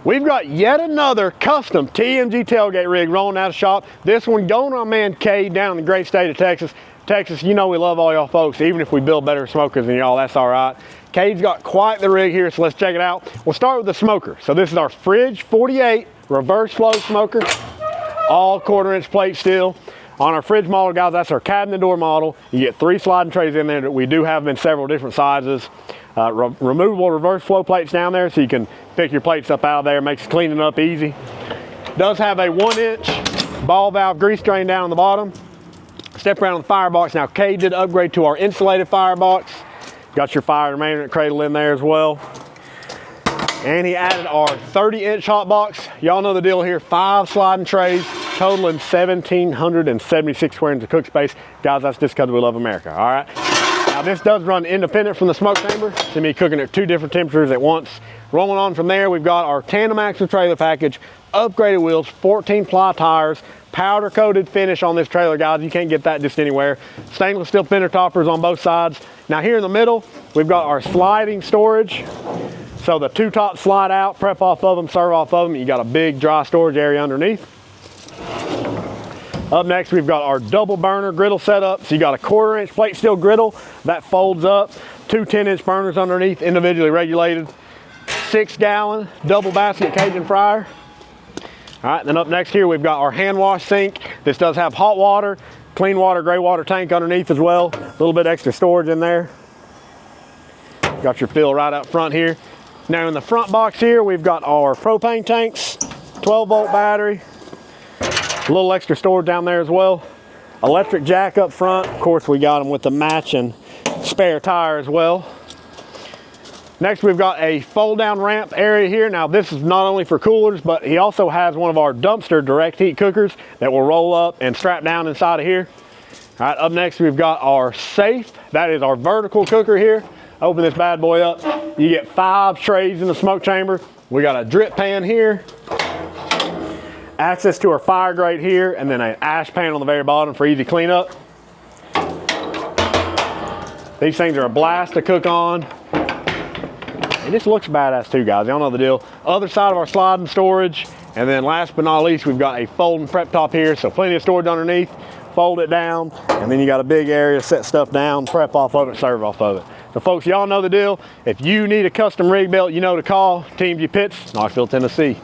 We've got yet another custom TMG tailgate rig rolling out of shop. This one going on man Cade down in the great state of Texas. Texas, you know we love all y'all folks. Even if we build better smokers than y'all, that's all right. Cade's got quite the rig here, so let's check it out. We'll start with the smoker. So this is our Fridge 48 reverse flow smoker, all 1/4-inch plate steel. On our Fridge model, guys, that's our cabinet door model. You get 3 sliding trays in there that we do have them in several different sizes. Removable reverse flow plates down there, so you can pick your plates up out of there. Makes cleaning up easy. Does have a 1-inch ball valve grease drain down on the bottom. Step around on the firebox. Now, Cade did upgrade to our insulated firebox. Got your fire management cradle in there as well. And he added our 30-inch hot box. Y'all know the deal here. 5 sliding trays, totaling 1,776 square inches of cook space. Guys, that's just because we love America, all right? Now, this does run independent from the smoke chamber. It's gonna be cooking at 2 different temperatures at once. Rolling on from there, we've got our tandem axle trailer package, upgraded wheels, 14-ply tires, powder coated finish on this trailer, guys. You can't get that just anywhere. Stainless steel fender toppers on both sides. Now here in the middle, we've got our sliding storage. So the 2 tops slide out, prep off of them, serve off of them. You got a big dry storage area underneath. Up next, we've got our double burner griddle setup. So you got a 1/4-inch plate steel griddle that folds up, 2 10-inch burners underneath, individually regulated, 6-gallon double basket Cajun fryer. All right, then up next here, we've got our hand wash sink. This does have hot water, clean water, gray water tank underneath as well. A little bit extra storage in there. Got your fill right up front here. Now in the front box here, we've got our propane tanks, 12-volt battery, a little extra storage down there as well. Electric jack up front. Of course, we got them with the matching spare tire as well. Next, we've got a fold-down ramp area here. Now, this is not only for coolers, but he also has one of our dumpster direct heat cookers that will roll up and strap down inside of here. All right, up next, we've got our safe. That is our vertical cooker here. Open this bad boy up. You get 5 trays in the smoke chamber. We got a drip pan here, access to our fire grate here, and then an ash pan on the very bottom for easy cleanup. These things are a blast to cook on. It just looks badass too, guys. Y'all know the deal. Other side of our sliding storage. And then last but not least, we've got a folding prep top here. So plenty of storage underneath. Fold it down. And then you got a big area, set stuff down, prep off of it, serve off of it. So folks, y'all know the deal. If you need a custom rig built, you know to call TMG Pits, Knoxville, Tennessee.